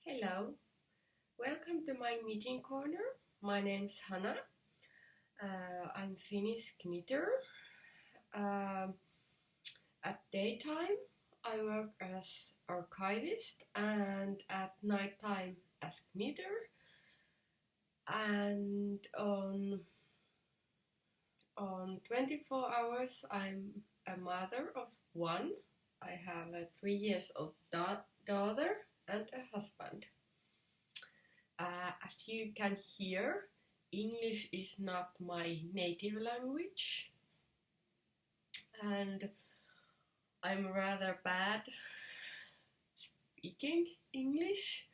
Hello, welcome to my knitting corner. My name's Hanna. I'm Finnish knitter. At daytime, I work as archivist, and at nighttime as knitter. And on 24 hours, I'm a mother of one. I have a 3 years old daughter and a husband. As you can hear, English is not my native language, and I'm rather bad speaking English,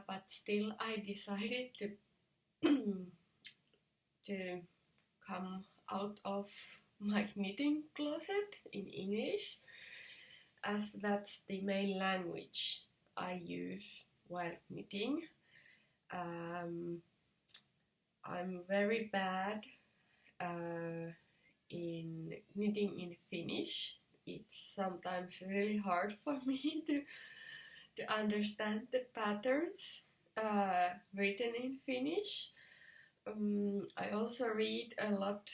but still I decided to come out of my knitting closet in English, as that's the main language I use while knitting. I'm very bad in knitting in Finnish. It's sometimes really hard for me to understand the patterns written in Finnish. I also read a lot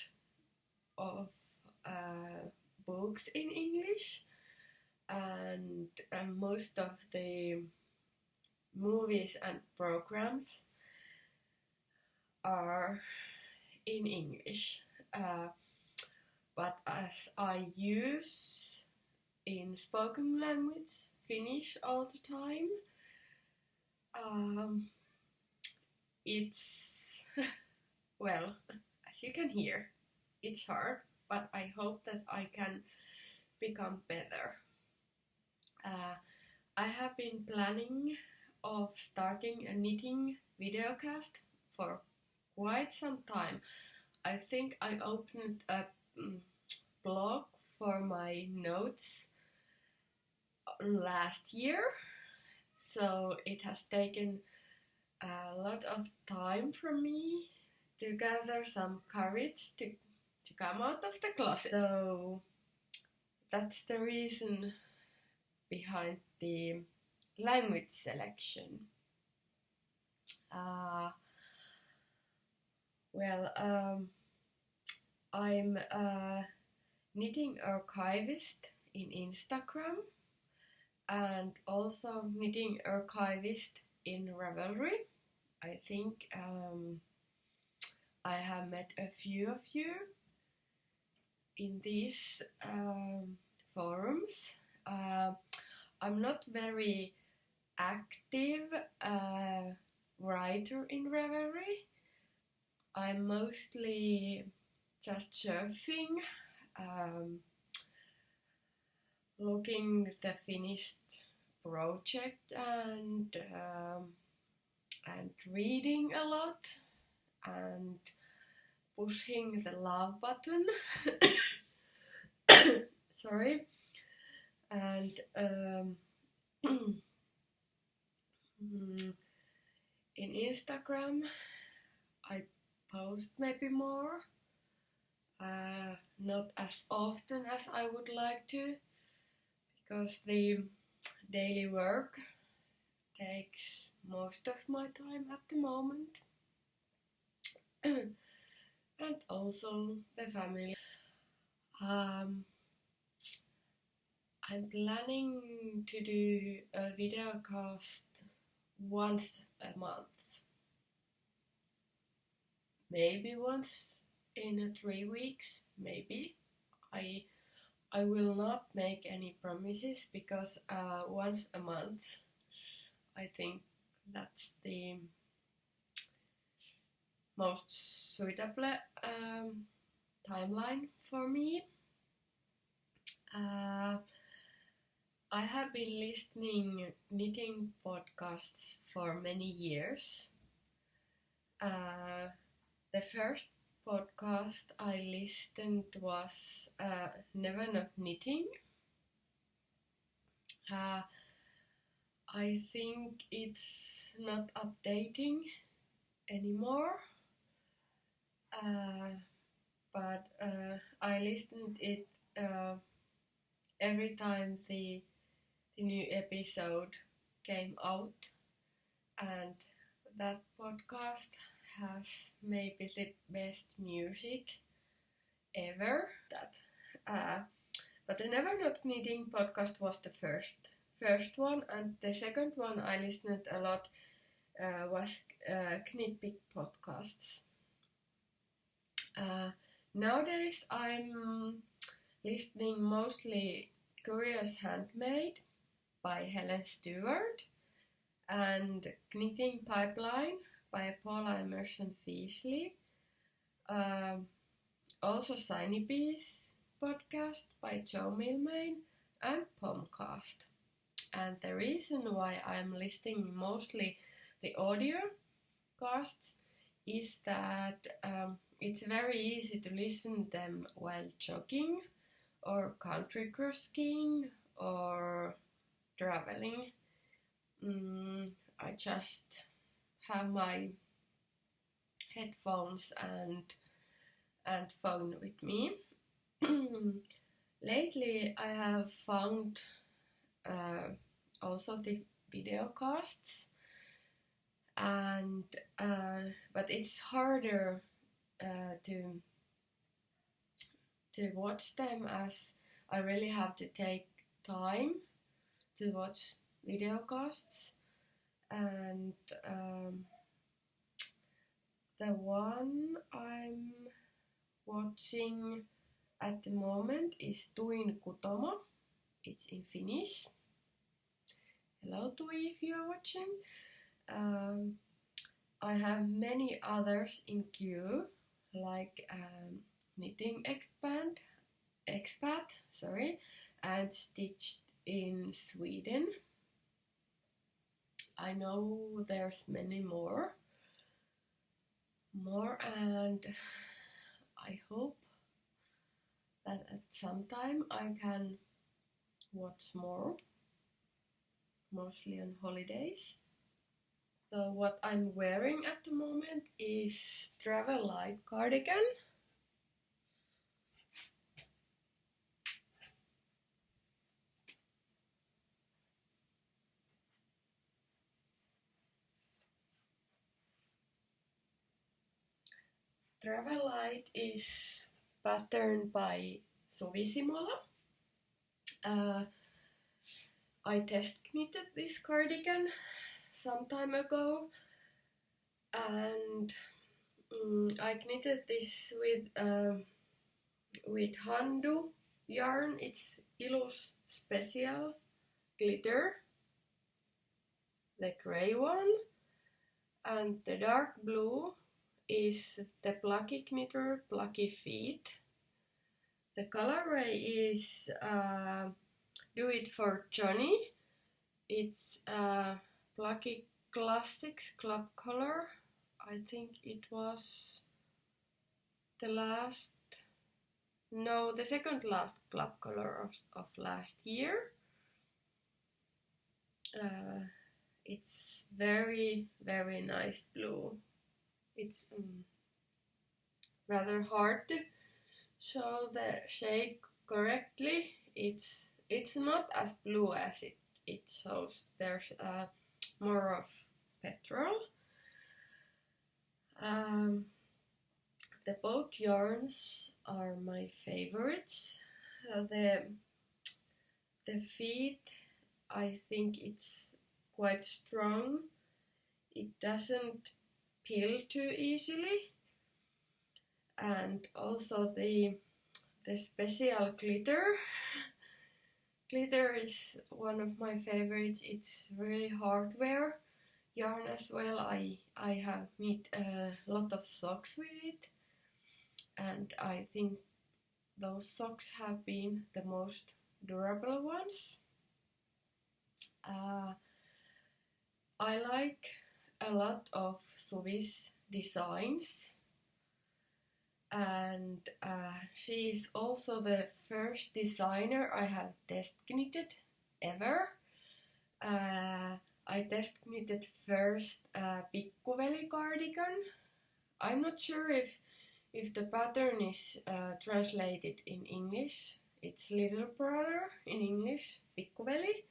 of books in English, and most of the movies and programs are in English. But as I use in spoken language Finnish all the time, it's, well, as you can hear, it's hard, but I hope that I can become better. I have been planning of starting a knitting videocast for quite some time. I think I opened a blog for my notes last year, so it has taken a lot of time for me to gather some courage to come out of the closet. So that's the reason behind the language selection. I'm a knitting archivist in Instagram and also knitting archivist in Ravelry. I think I have met a few of you in these forums. I'm not very active writer in Ravelry. I'm mostly just surfing, looking the finished project and reading a lot and pushing the love button. Sorry. And in Instagram I post maybe more, not as often as I would like to, because the daily work takes most of my time at the moment, and also the family. I'm planning to do a videocast once a month. Maybe once in 3 weeks, maybe. I will not make any promises, because once a month, I think that's the most suitable timeline for me. I have been listening knitting podcasts for many years. The first podcast I listened was Never Not Knitting. I think it's not updating anymore, but I listened it every time the new episode came out, and that podcast has maybe the best music ever. But the Never Not Knitting podcast was the first one, and the second one I listened a lot was Knitpick podcasts. Nowadays I'm listening mostly Curious Handmade by Helen Stewart and Knitting Pipeline by Paula Emerson Feasley. Also Shiny Bees podcast by Joe Milmain and Pomcast. And the reason why I'm listening mostly the audio casts is that it's very easy to listen them while jogging or country cross skiing or traveling. I just have my headphones and phone with me. Lately I have found also the video casts, and but it's harder to watch them, as I really have to take time to watch video casts. And the one I'm watching at the moment is Tuin Kutoma. It's in Finnish. Hello Tui, if you are watching. I have many others in queue, like Knitting Expat, and Stitched in Sweden. I know there's many more, and I hope that at some time I can watch more, mostly on holidays. So what I'm wearing at the moment is Travel Light cardigan. Travel Light is patterned by Suvi Simola. I test knitted this cardigan some time ago, and I knitted this with Handu yarn. It's Ilus Special Glitter, the grey one, and the dark blue is the Plucky Knitter Plucky Feet. The colorway is Do It for Johnny. It's Plucky Classics Club color. I think it was the second last club color of last year. It's very, very nice blue. It's rather hard to show the shade correctly. It's not as blue as it shows. There's more of petrol. The both yarns are my favorites. The feet, I think it's quite strong. It doesn't peel too easily, and also the special glitter is one of my favorites. It's really hardware yarn as well. I have knit a lot of socks with it, and I think those socks have been the most durable ones. I like a lot of Suvi's designs, and she is also the first designer I have test knitted ever. I test knitted first Pikkuveli cardigan. I'm not sure if the pattern is translated in English. It's little brother in English, Pikkuveli.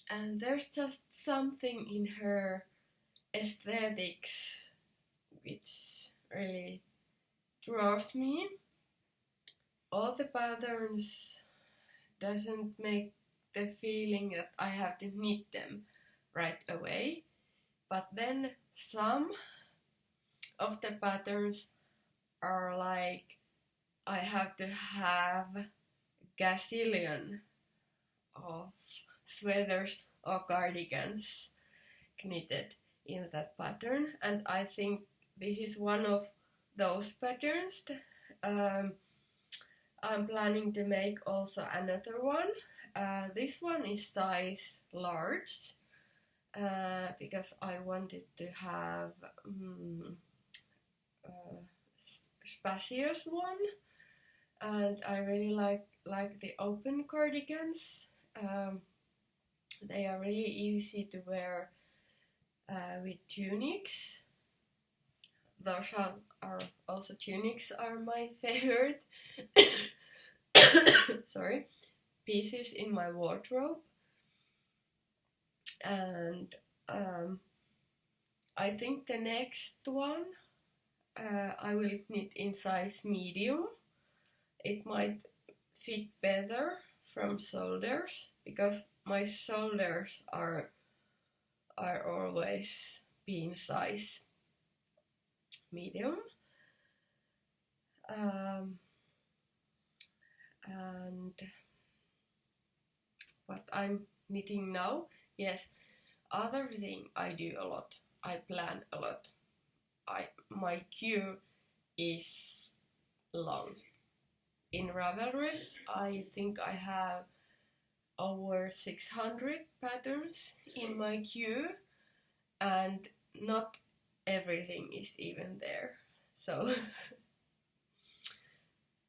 And there's just something in her aesthetics which really draws me. All the patterns doesn't make the feeling that I have to knit them right away, but then some of the patterns are like I have to have gazillion of sweaters or cardigans knitted in that pattern, and I think this is one of those patterns. I'm planning to make also another one. This one is size large because I wanted to have spacious one, and I really like the open cardigans. They are really easy to wear with tunics. Those are also tunics are my favorite sorry, pieces in my wardrobe. And I think the next one I will knit in size medium. It might fit better from shoulders because my shoulders are always been size medium. And what I'm knitting now, yes, other thing I do a lot, I plan a lot. My queue is long. In Ravelry, I think I have over 600 patterns in my queue, and not everything is even there. So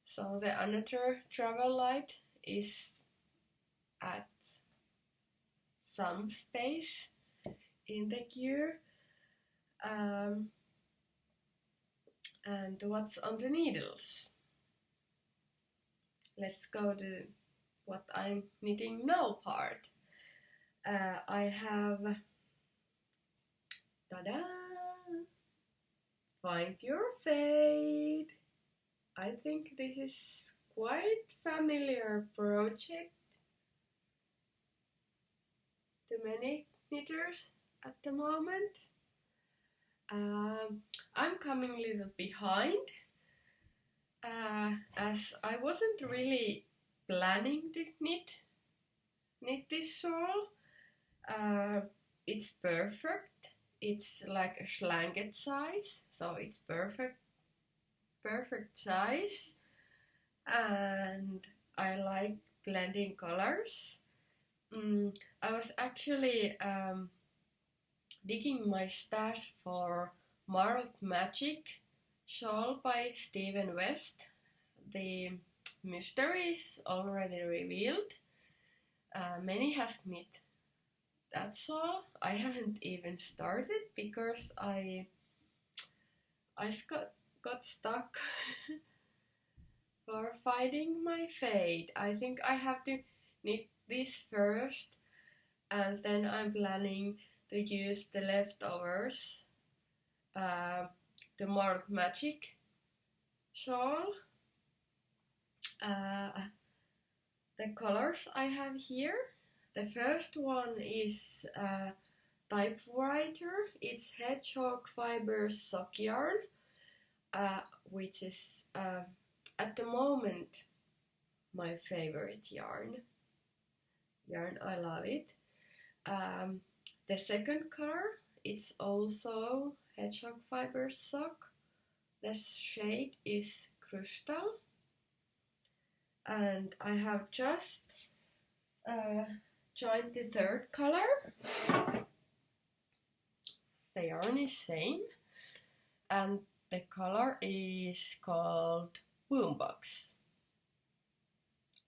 so the another travel light is at some space in the queue. And what's on the needles? Let's go to what I'm knitting now part. I have, tada! Find Your Fade. I think this is quite familiar project to many knitters at the moment. I'm coming a little behind as I wasn't really planning to knit this shawl. It's perfect. It's like a slanget size, so it's perfect size, and I like blending colors. I was actually digging my stash for Marled Magic shawl by Stephen West. The mystery is already revealed. Many has knit that shawl. I haven't even started because I got stuck for finding my fade. I think I have to knit this first, and then I'm planning to use the leftovers, the Marled Magic shawl. The colors I have here. The first one is typewriter. It's hedgehog fiber sock yarn, which is at the moment my favorite yarn. I love it. The second color, it's also hedgehog fiber sock. The shade is crystal. And I have just joined the third color. The yarn is same, and the color is called Boombox.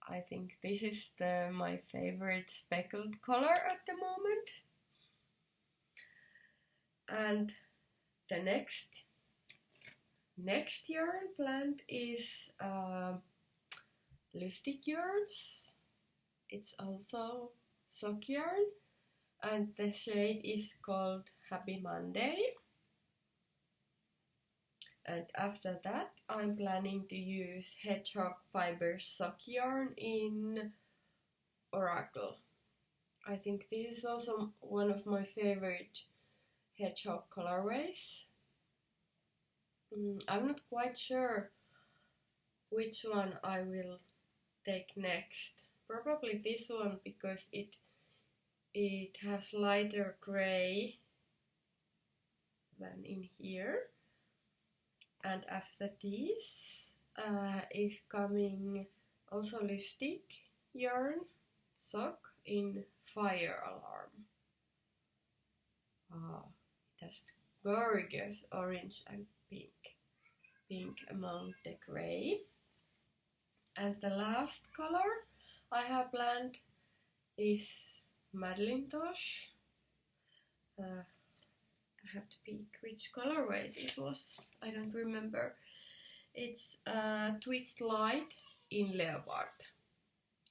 I think this is my favorite speckled color at the moment. And the next yarn plant is Lustig yarns. It's also sock yarn, and the shade is called Happy Monday. And after that I'm planning to use hedgehog fiber sock yarn in Oracle. I think this is also one of my favorite hedgehog colorways. I'm not quite sure which one I will take next. Probably this one, because it has lighter gray than in here. And after this is coming also lipstick yarn sock in Fire Alarm. It has gorgeous orange and pink among the gray. And the last color I have planned is Madeline Tosh. I have to pick which colorway this was. I don't remember. It's Twist Light in Leopard.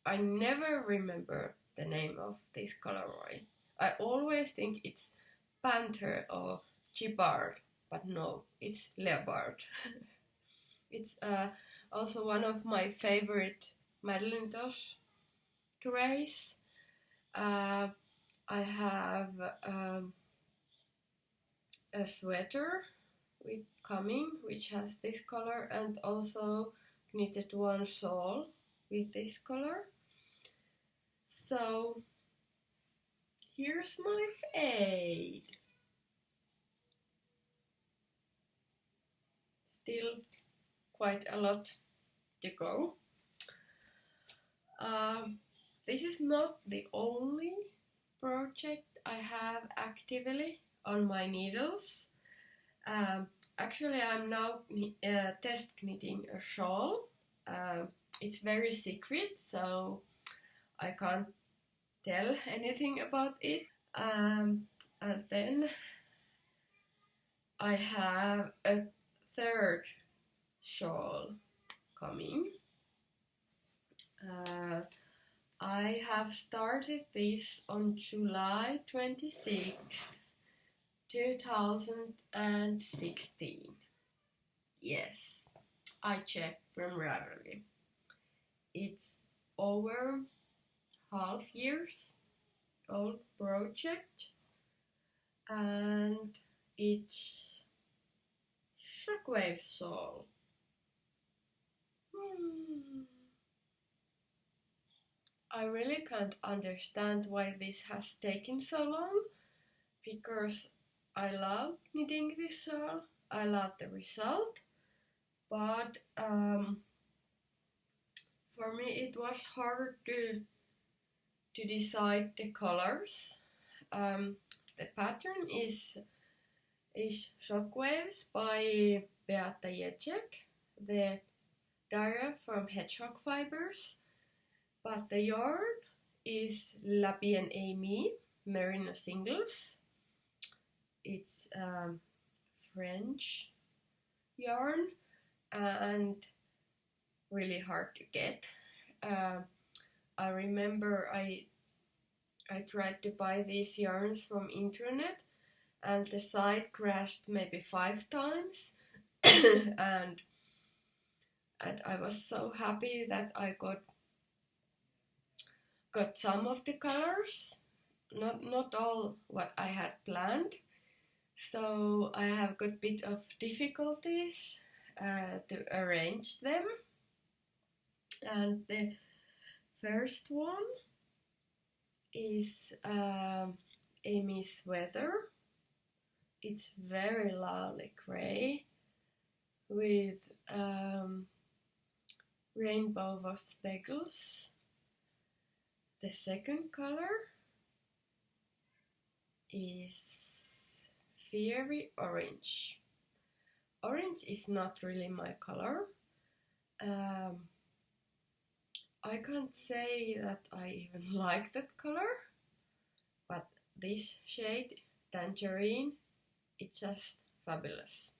I never remember the name of this colorway. I always think it's Panther or Gibard, but no, it's Leopard. It's also one of my favorite Madeline Tosh grays. I have a sweater which has this color, and also knitted one shawl with this color. So here's my fade. Still quite a lot to go. This is not the only project I have actively on my needles. Actually, I'm now test knitting a shawl. It's very secret, so I can't tell anything about it. And then I have a third shawl coming. I have started this on July 26th, 2016. Yes, I checked regularly. It's over half years old project, and it's shockwave shawl. I really can't understand why this has taken so long, because I love knitting this shawl, I love the result, but for me it was hard to decide the colors. The pattern is Shockwaves by Beata Jacek, the dye from Hedgehog Fibers, but the yarn is La Bien Aimée Merino Singles. It's French yarn and really hard to get. I remember I tried to buy these yarns from internet, and the site crashed maybe 5 times. and I was so happy that I got some of the colors, not all what I had planned. So I have got a bit of difficulties to arrange them. And the first one is Amy's Weather. It's very lovely grey with rainbow speckles. The second color is Fiery Orange. Orange is not really my color. I can't say that I even like that color, but this shade, Tangerine, it's just fabulous.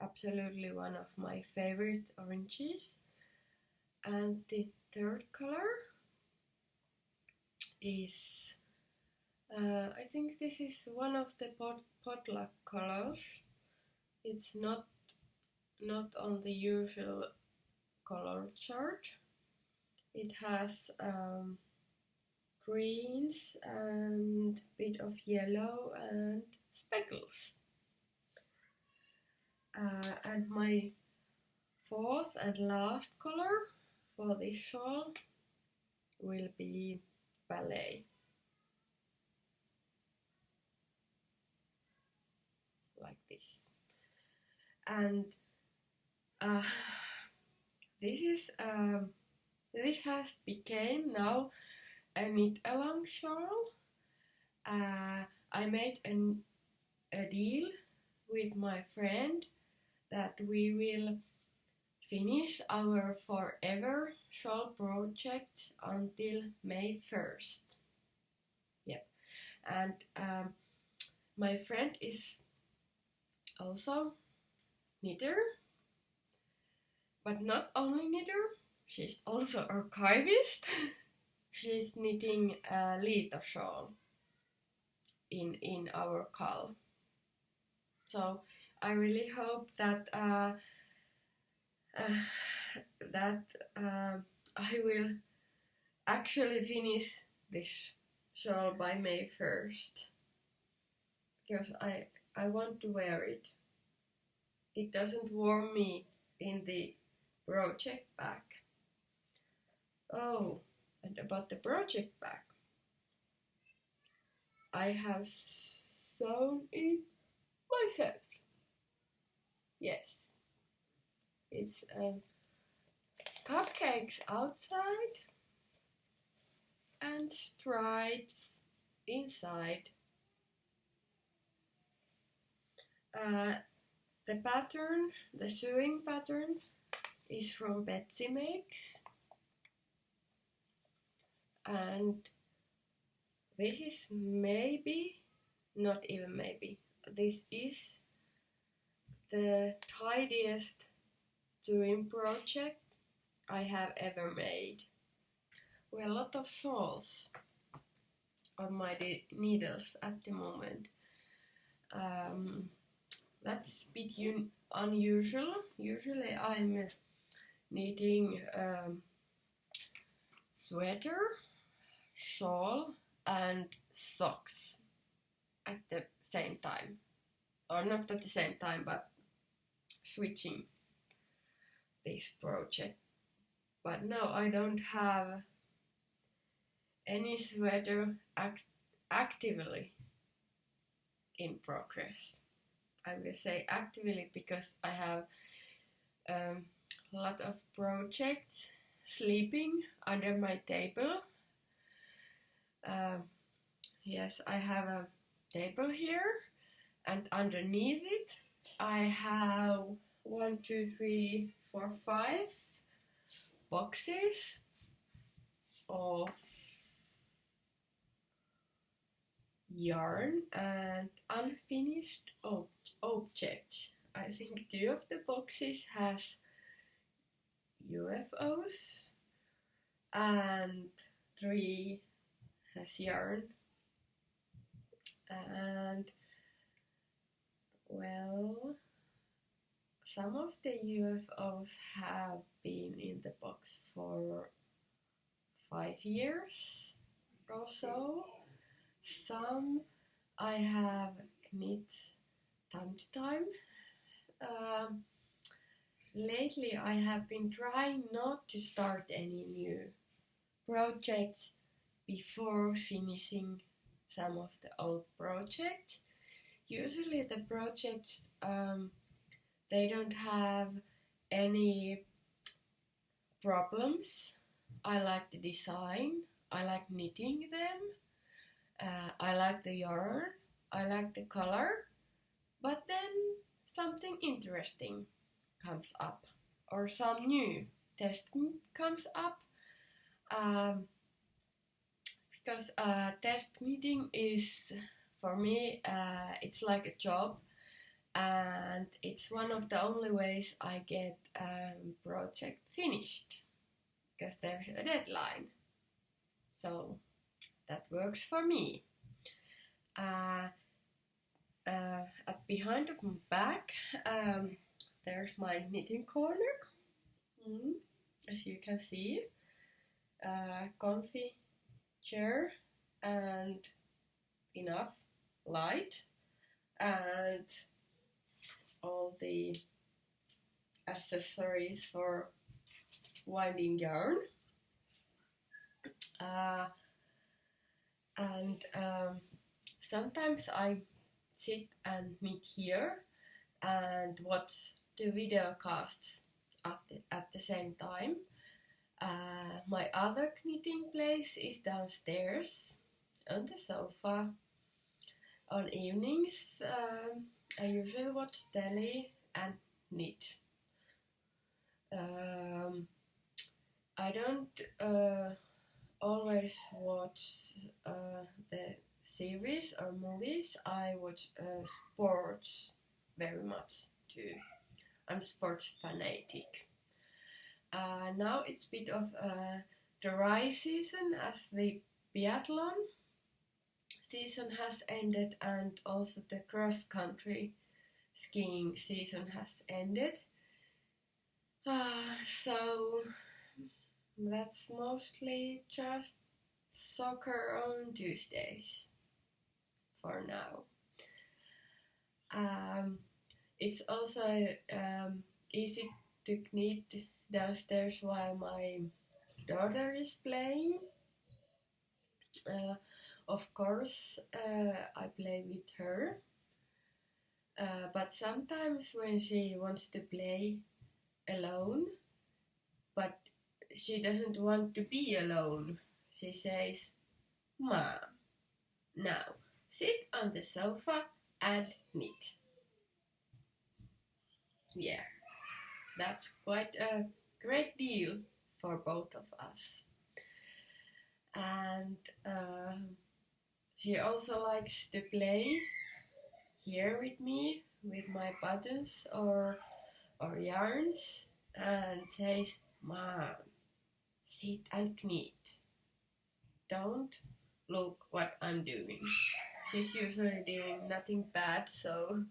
Absolutely one of my favorite oranges. And the third color is, I think this is one of the potluck colors. It's not on the usual color chart. It has greens and a bit of yellow and speckles. And my fourth and last color for this shawl will be ballet. Like this. And this has became now a knit along shawl. I made a deal with my friend that we will finish our forever shawl project until May 1st. Yep. And my friend is also knitter, but not only knitter, she's also archivist. She's knitting a Lita shawl in our call. So I really hope that I will actually finish this shawl by May 1st, because I want to wear it. It doesn't warm me in the project bag. Oh, and about the project bag, I have sewn it myself. Yes, it's cupcakes outside and stripes inside. The pattern, the sewing pattern, is from Betsy Makes, and this is maybe, not even maybe, this is the tidiest sewing project I have ever made. We have a lot of shawls on my needles at the moment. That's a bit unusual. Usually I'm knitting sweater, shawl and socks at the same time. Or not at the same time, but switching this project. But now I don't have any sweater actively in progress. I will say actively because I have a lot of projects sleeping under my table. Yes, I have a table here, and underneath it I have 1, 2, 3, 4, 5 boxes of yarn and unfinished objects. I think 2 of the boxes has UFOs and 3 has yarn. And well, some of the UFOs have been in the box for 5 years or so. Some I have knit time to time. Lately I have been trying not to start any new projects before finishing some of the old projects. Usually the projects they don't have any problems. I like the design, I like knitting them, I like the yarn, I like the color, but then something interesting comes up or some new test comes up, because test knitting is, for me, it's like a job, and it's one of the only ways I get a project finished, because there's a deadline. So that works for me. At behind of my back, there's my knitting corner, as you can see, comfy chair and enough light and all the accessories for winding yarn. Sometimes I sit and knit here and watch the videocasts at the same time. My other knitting place is downstairs on the sofa. On evenings, I usually watch telly and knit. I don't always watch the series or movies. I watch sports very much too. I'm sports fanatic. Now it's a bit of dry season as the biathlon season has ended and also the cross-country skiing season has ended. So that's mostly just soccer on Tuesdays for now. It's also easy to knit downstairs while my daughter is playing. Of course, I play with her, but sometimes when she wants to play alone, but she doesn't want to be alone, she says, "Mom, now sit on the sofa and knit." Yeah, that's quite a great deal for both of us. And she also likes to play here with me with my buttons or yarns and says, "Mom, sit and knit. Don't look what I'm doing." She's usually doing nothing bad, so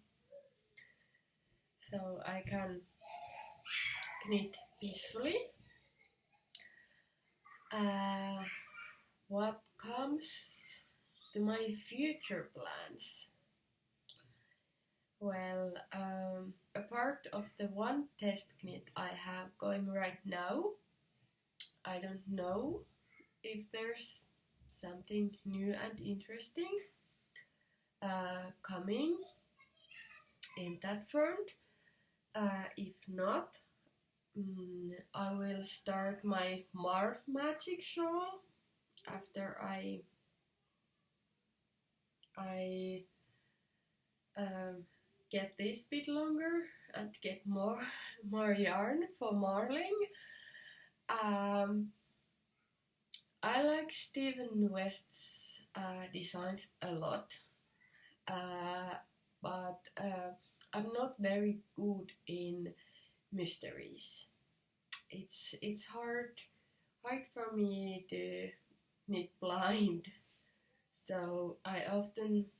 I can knit peacefully. What comes to my future plans? Well, a part of the one test knit I have going right now, I don't know if there's something new and interesting coming in that front. If not, I will start my Mars Magic shawl after I get this bit longer and get more yarn for marling. I like Stephen West's designs a lot, but I'm not very good in mysteries. It's hard for me to knit blind, so I often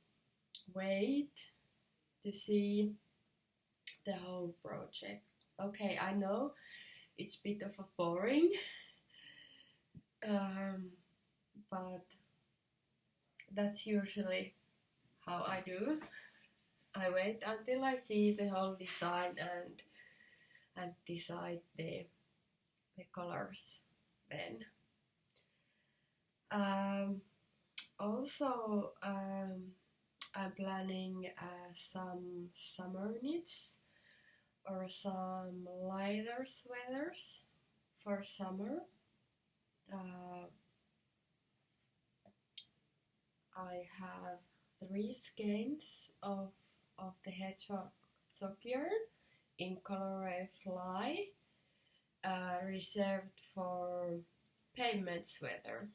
wait to see the whole project. Okay, I know it's a bit of a boring, but that's usually how I do. I wait until I see the whole design and decide the colors then. Also, I'm planning some summer knits or some lighter sweaters for summer. I have 3 skeins of the hedgehog sock yarn in colorway Fly, reserved for pavement sweater.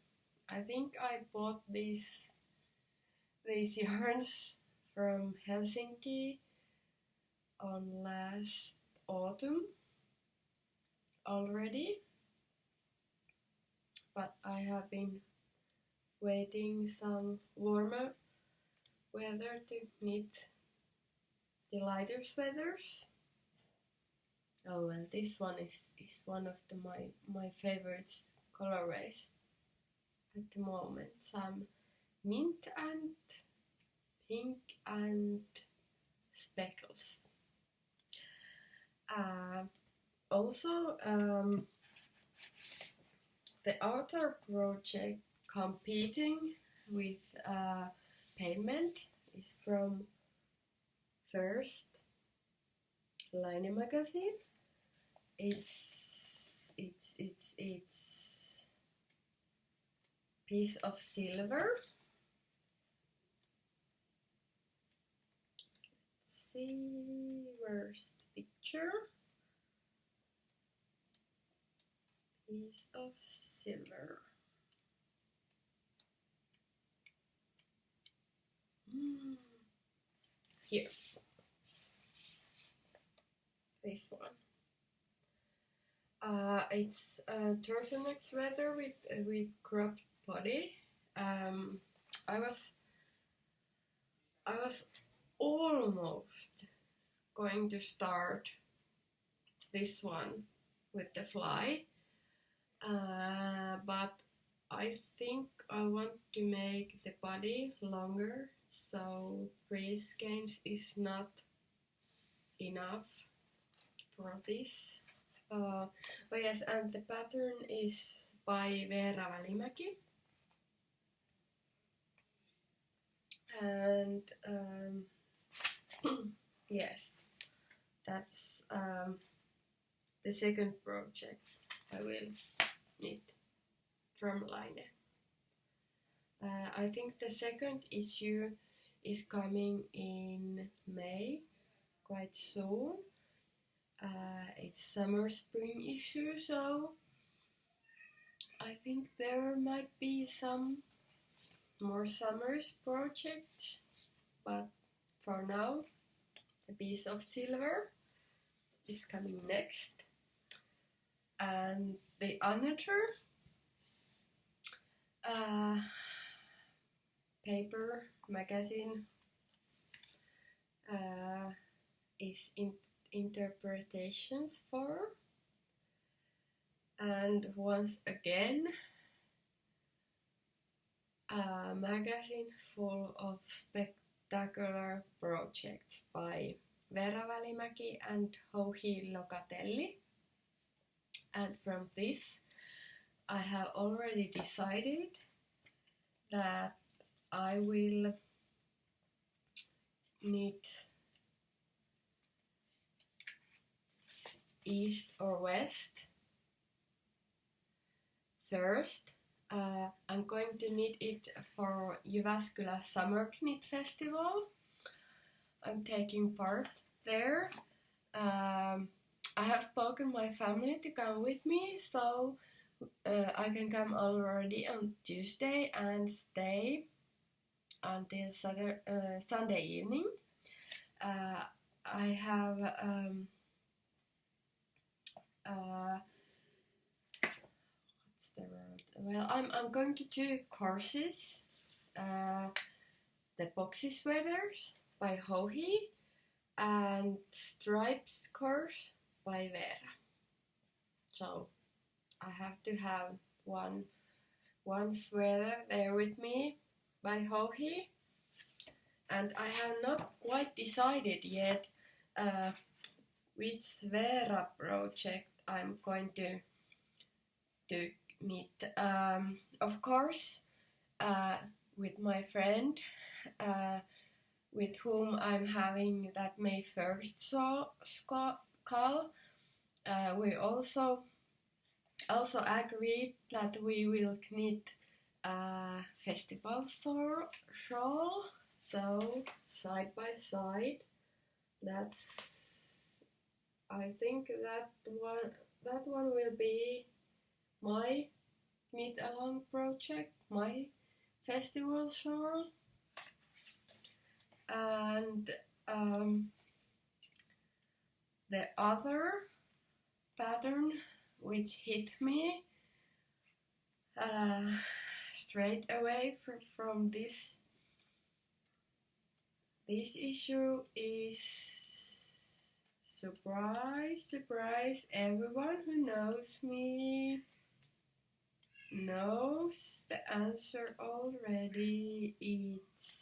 I think I bought these yarns from Helsinki on last autumn already, but I have been waiting some warmer weather to knit the lighter sweaters. Oh, and this one is one of my favorite colorways at the moment. Some mint and pink and speckles. Also, the outer project competing with payment is from First Line magazine. It's piece of silver. Let's see, where's the picture? Piece of silver. Here. This one. It's a turtleneck sweater with cropped body. I was almost going to start this one with the fly, but I think I want to make the body longer, so 3 skeins is not enough for this. Oh yes, and the pattern is by Veera Välimäki. And yes, that's the second project I will knit from Line. I think the second issue is coming in May, quite soon. It's summer-spring issue, so I think there might be some more summers projects, but for now, a piece of silver is coming next. And the another paper magazine is interpretations for, and once again a magazine full of spectacular projects by Veera Välimäki and Jouhi Locatelli. And from this I have already decided that I will knit east or west. First, I'm going to knit it for Jyväskylä Summer Knit Festival. I'm taking part there. I have spoken my family to come with me, so I can come already on Tuesday and stay until Sunday evening. I have what's the word? Well, I'm going to do courses, the boxy sweaters by Jouhi and stripes course by Veera. So I have to have one sweater there with me by Jouhi, and I have not quite decided yet which Veera project I'm going to knit. Of course, with my friend with whom I'm having that May 1st call, we also agreed that we will knit a festival shawl, so side by side. I think that one will be my knit along project, my festival shawl. And the other pattern which hit me straight away from this issue is surprise, everyone who knows me knows the answer already. It's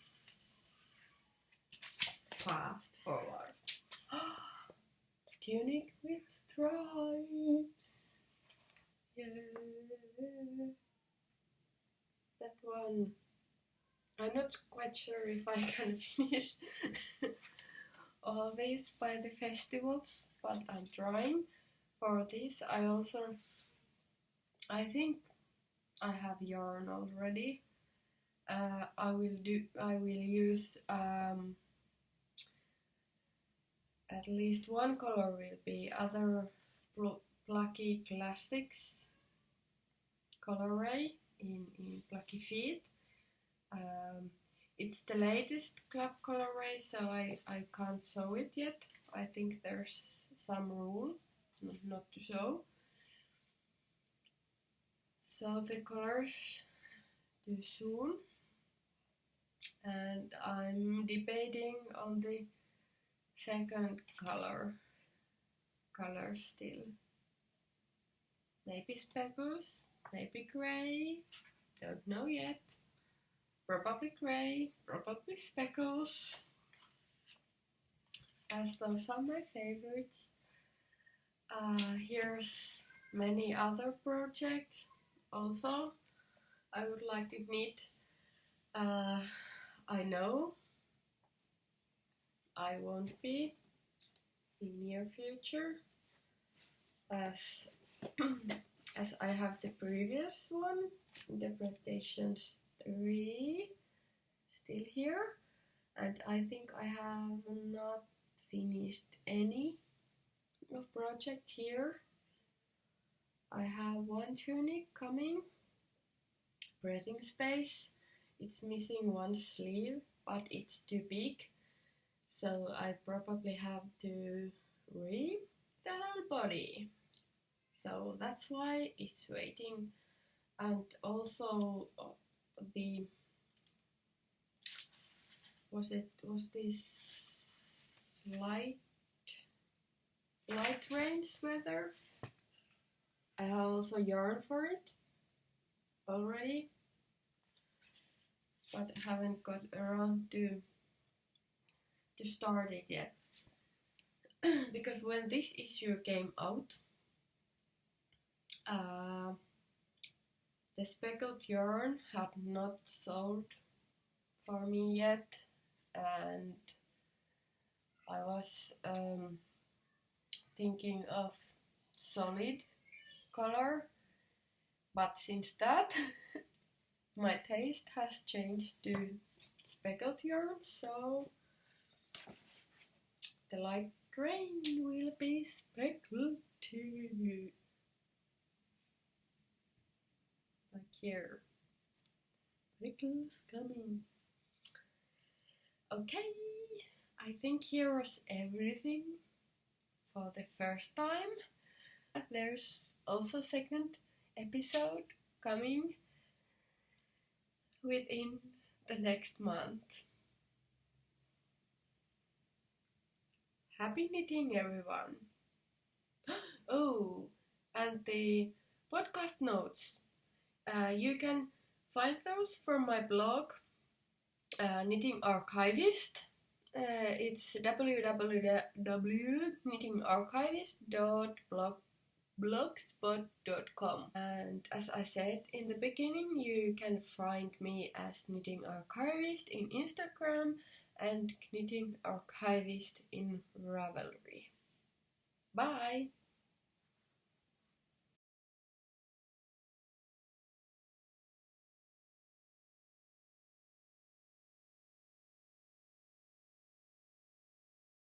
fast forward. Tunic with stripes. Yeah. That one. I'm not quite sure if I can finish all this by the festivals, but I'm trying for this. I think I have yarn already. I will use at least one color will be other Plucky Classics colorway in Plucky Feet. It's the latest club colorway, so I can't sew it yet. I think there's some rule not to sew. So the colors too soon, and I'm debating on the second color still. Maybe speckles, maybe grey, don't know yet. Probably grey, probably speckles, as those are my favorites. Here's many other projects also I would like to knit. I know I won't be in near future as I have the previous one, Interpretations 3, still here, and I think I have not finished any of project here. I have one tunic coming, breathing space. It's missing one sleeve, but it's too big, so I probably have to rip the whole body. So that's why it's waiting. And also was this light range sweater? I have also yarn for it already, but I haven't got around to start it yet. Because when this issue came out, the speckled yarn had not sold for me yet, and I was thinking of solid color, but since that my taste has changed to speckled yarn, so the light rain will be speckled too. Like here, speckles coming. Okay, I think here was everything for the first time. There's also second episode coming within the next month. Happy knitting, everyone! Oh, and the podcast notes. You can find those from my blog, Knitting Archivist. It's www.knittingarchivist.blogspot.com. And as I said in the beginning, you can find me as Knitting Archivist in Instagram and Knitting Archivist in Ravelry. Bye!